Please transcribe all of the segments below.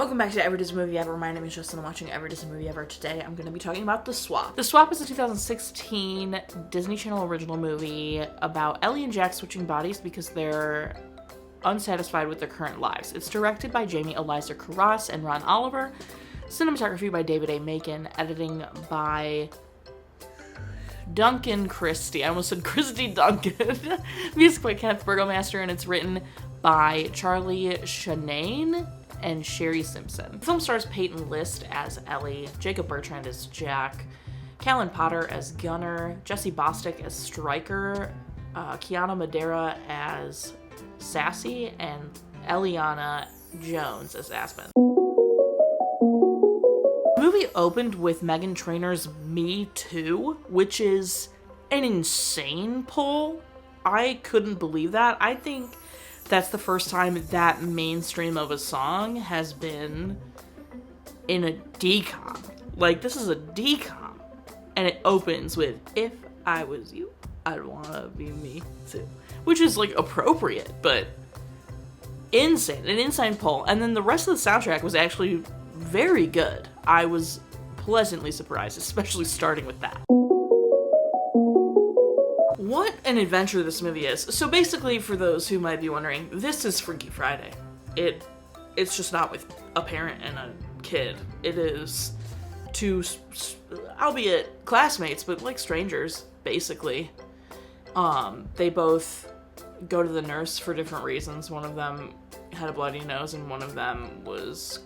Welcome back to Every Disney Movie Ever. My name is Jess and I'm watching Every Disney Movie Ever. Today I'm going to be talking about The Swap. The Swap is a 2016 Disney Channel original movie about Ellie and Jack switching bodies because they're unsatisfied with their current lives. It's directed by Jaime, Eliezer and Ron Oliver. Cinematography by David A. Makin. Editing by Duncan Christie. I almost said Christie Duncan. Music by Kenneth Burgomaster, and it's written by Charlie Shahnaian and Sherry Simpson. The film stars Peyton List as Ellie, Jacob Bertrand as Jack, Callan Potter as Gunner, Jesse Bostick as Striker, Kiana Madeira as Sassy, and Eliana Jones as Aspen. The movie opened with Meghan Trainor's Me Too, which is an insane pull. I couldn't believe that. I think that's the first time that mainstream of a song has been in a decom. Like, this is a decom. And it opens with, "If I was you, I'd wanna be me too." Which is, like, appropriate, but insane. An insane pull. And then the rest of the soundtrack was actually very good. I was pleasantly surprised, especially starting with that. What an adventure this movie is. So basically, for those who might be wondering, this is Freaky Friday. It's just not with a parent and a kid. It is two, albeit classmates, but like strangers, basically. They both go to the nurse for different reasons. One of them had a bloody nose and one of them was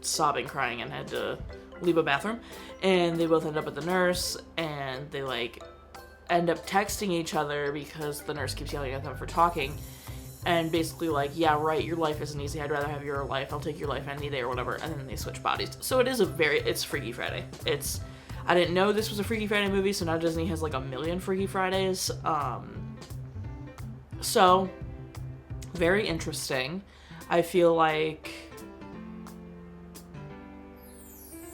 sobbing, crying, and had to leave a bathroom. And they both end up at the nurse, and they end up texting each other because the nurse keeps yelling at them for talking, and basically like, "Yeah, right, your life isn't easy, I'd rather have your life, I'll take your life any day," or whatever, and then they switch bodies. So it's Freaky Friday. I didn't know this was a Freaky Friday movie, so now Disney has like a million Freaky Fridays. So, very interesting. I feel like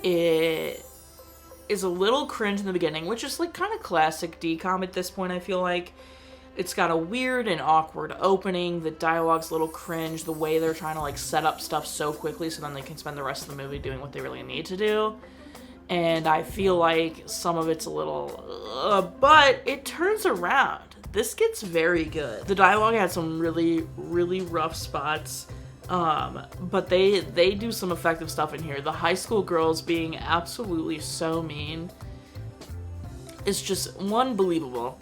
it is a little cringe in the beginning, which is like kind of classic decom at this point. I feel like it's got a weird and awkward opening. The dialogue's a little cringe. The way they're trying to like set up stuff so quickly so then they can spend the rest of the movie doing what they really need to do. And I feel like some of it's a little, but it turns around. This gets very good. The dialogue had some really, really rough spots. But they do some effective stuff in here. The high school girls being absolutely so mean is just unbelievable.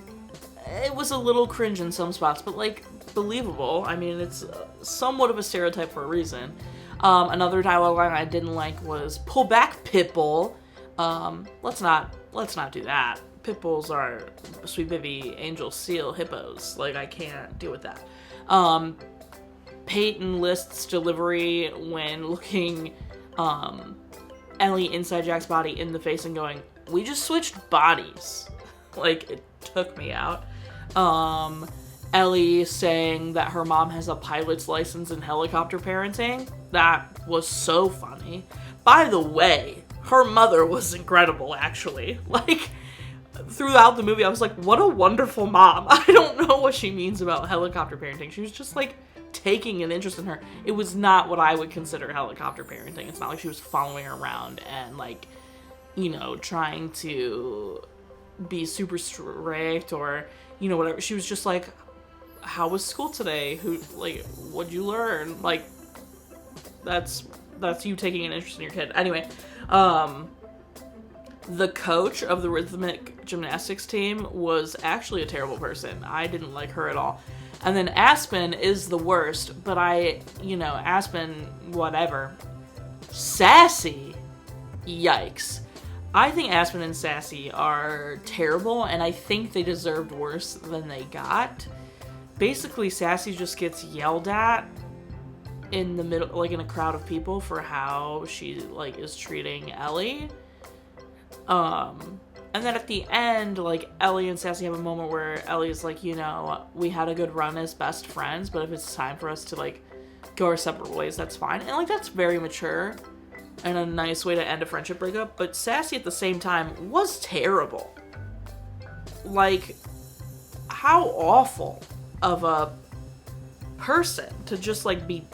It was a little cringe in some spots, but like believable. I mean, it's somewhat of a stereotype for a reason. Another dialogue line I didn't like was "Pull back, Pitbull." Let's not do that. Pitbulls are Sweet Baby Angel Seal hippos. Like, I can't deal with that. Peyton List's delivery when looking Ellie inside Jack's body in the face and going, "We just switched bodies." Like, it took me out. Ellie saying that her mom has a pilot's license in helicopter parenting. That was so funny. By the way, her mother was incredible, actually. Like, throughout the movie, I was like, what a wonderful mom. I don't know what she means about helicopter parenting. She was just like taking an interest in her. It was not what I would consider helicopter parenting. It's not like she was following her around and like, you know, trying to be super strict or, you know, whatever. She was just like, "How was school today? What'd you learn?" Like, that's you taking an interest in your kid. Anyway, the coach of the rhythmic gymnastics team was actually a terrible person. I didn't like her at all. And then Aspen is the worst, but Aspen, whatever. Sassy, yikes. I think Aspen and Sassy are terrible, and I think they deserved worse than they got. Basically, Sassy just gets yelled at in the middle, like in a crowd of people, for how she like is treating Ellie. And then at the end, like, Ellie and Sassy have a moment where Ellie's like, "We had a good run as best friends, but if it's time for us to, like, go our separate ways, that's fine." And, like, that's very mature and a nice way to end a friendship breakup. But Sassy, at the same time, was terrible. Like, how awful of a person to just, like, be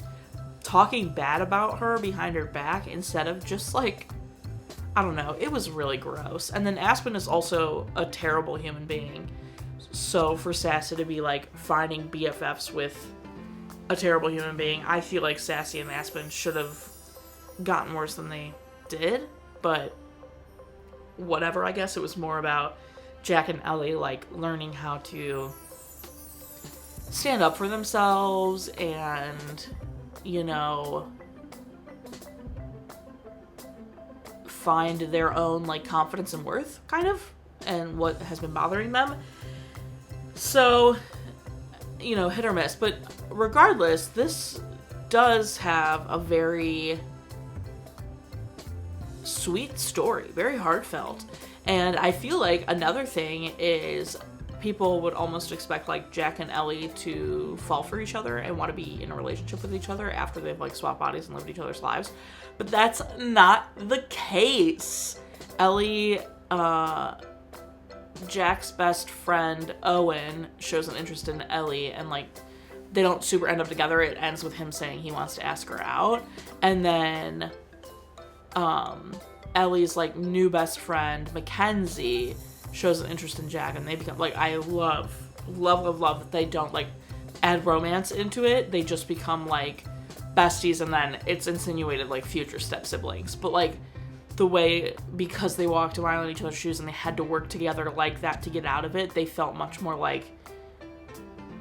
talking bad about her behind her back instead of just like, I don't know, it was really gross. And then Aspen is also a terrible human being. So for Sassy to be like finding BFFs with a terrible human being, I feel like Sassy and Aspen should have gotten worse than they did, but whatever. I guess it was more about Jack and Ellie like learning how to stand up for themselves and, you know, find their own like confidence and worth, kind of, and what has been bothering them. So, you know, hit or miss. But regardless, this does have a very sweet story, very heartfelt. And I feel like another thing is people would almost expect like Jack and Ellie to fall for each other and want to be in a relationship with each other after they've like swapped bodies and lived each other's lives. But that's not the case. Ellie, Jack's best friend Owen shows an interest in Ellie, and like they don't super end up together. It ends with him saying he wants to ask her out, and then Ellie's like new best friend Mackenzie shows an interest in Jack, and they become like, I love that they don't like add romance into it. They just become like besties, and then it's insinuated like future step siblings. But like the way, because they walked a mile in each other's shoes and they had to work together like that to get out of it, they felt much more like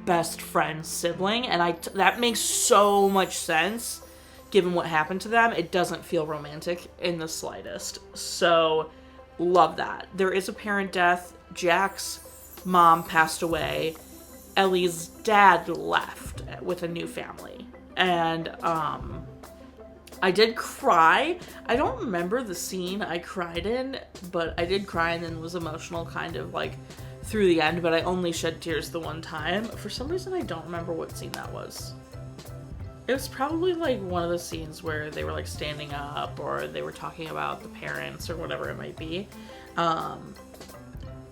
best friend sibling, and that makes so much sense given what happened to them. It doesn't feel romantic in the slightest. So love that. There is a parent death. Jack's mom passed away. Ellie's dad left with a new family, and I did cry. I don't remember the scene I cried in, but I did cry and then was emotional kind of like through the end, but I only shed tears the one time. For some reason, I don't remember what scene that was. It was probably like one of the scenes where they were like standing up, or they were talking about the parents or whatever it might be.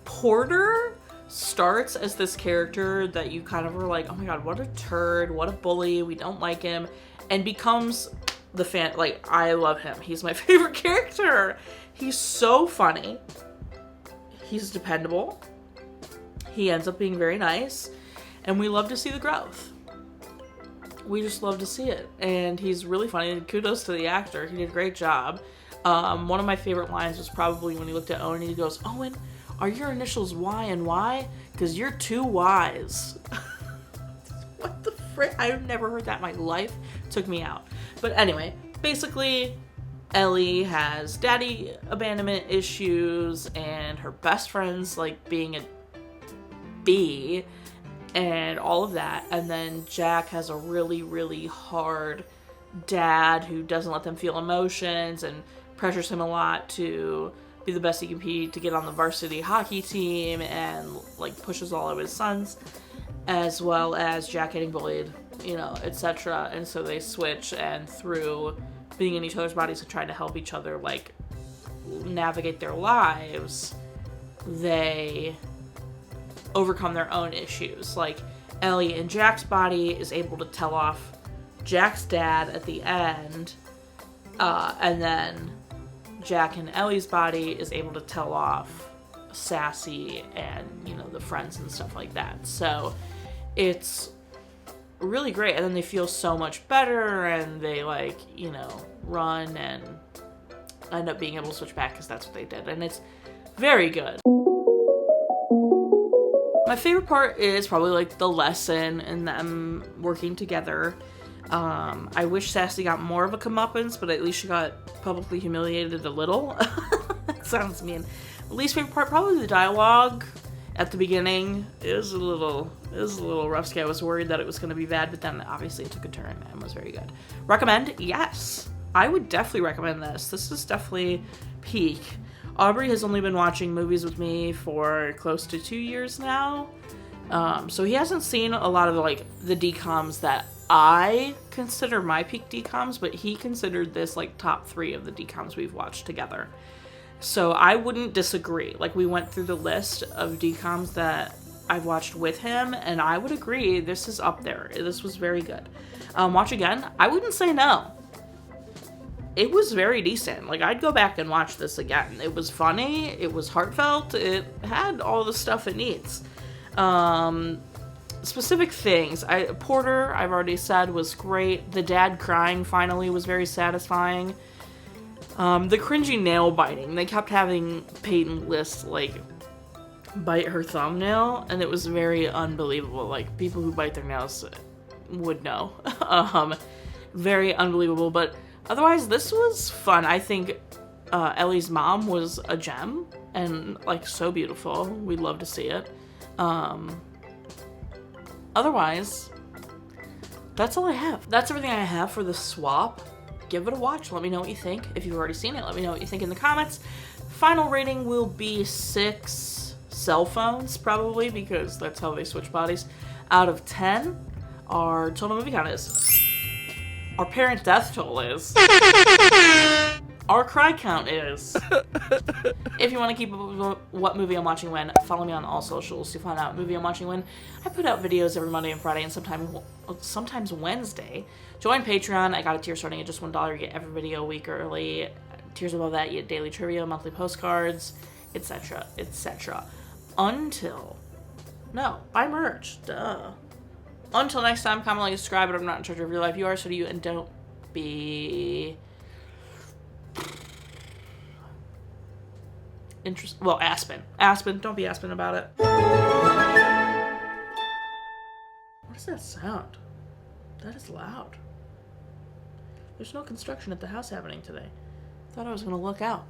Porter starts as this character that you kind of were like, oh my god, what a turd, what a bully, we don't like him, and becomes the fan, like, I love him. He's my favorite character. He's so funny. He's dependable. He ends up being very nice, and we love to see the growth. We just love to see it, and he's really funny, and kudos to the actor. He did a great job. One of my favorite lines was probably when he looked at Owen and he goes, Owen, are your initials Y and Y? Because you're too wise. What the frick? I've never heard that in my life. Took me out. But anyway, basically, Ellie has daddy abandonment issues, and her best friend's like being a B, and all of that. And then Jack has a really, really hard dad who doesn't let them feel emotions and pressures him a lot to be the best he can be to get on the varsity hockey team, and like pushes all of his sons, as well as Jack getting bullied, you know, etc. And so they switch, and through being in each other's bodies and trying to help each other like navigate their lives, they overcome their own issues. Like Ellie in Jack's body is able to tell off Jack's dad at the end, and then Jack in Ellie's body is able to tell off Sassy and, you know, the friends and stuff like that. So it's really great, and then they feel so much better, and they like, you know, run and end up being able to switch back because that's what they did, and it's very good. My favorite part is probably like the lesson and them working together. I wish Sassy got more of a comeuppance, but at least she got publicly humiliated a little. That sounds mean. The least favorite part, probably the dialogue at the beginning. It was a little rough. I was worried that it was going to be bad, but then obviously it took a turn and was very good. Recommend? Yes. I would definitely recommend this. This is definitely peak. Aubrey has only been watching movies with me for close to 2 years now. So he hasn't seen a lot of the DCOMs that I consider my peak DCOMs, but he considered this like top 3 of the DCOMs we've watched together. So I wouldn't disagree. Like, we went through the list of DCOMs that I've watched with him, and I would agree this is up there. This was very good. Watch again? I wouldn't say no. It was very decent. Like, I'd go back and watch this again. It was funny. It was heartfelt. It had all the stuff it needs. Specific things. Porter, I've already said, was great. The dad crying finally was very satisfying. The cringy nail biting. They kept having Peyton list, like, bite her thumbnail, and it was very unbelievable. Like, people who bite their nails would know. Very unbelievable, but otherwise, this was fun. I think Ellie's mom was a gem, and, like, so beautiful. We'd love to see it. Otherwise, that's all I have. That's everything I have for the swap. Give it a watch. Let me know what you think. If you've already seen it, let me know what you think in the comments. Final rating will be 6 cell phones, probably, because that's how they switch bodies. Out of 10, our total movie count is. Our parent death toll is. Our cry count is. If you want to keep up with what movie I'm watching when, follow me on all socials to find out what movie I'm watching when. I put out videos every Monday and Friday and sometimes Wednesday. Join Patreon. I got a tier starting at just $1. You get every video a week early. Tiers above that, you get daily trivia, monthly postcards, etc., etc. Buy merch. Duh. Until next time, comment, like, subscribe, but I'm not in charge of your life. You are, so do you, and don't be... Well, Aspen. Aspen, don't be Aspen about it. What is that sound? That is loud. There's no construction at the house happening today. Thought I was gonna look out.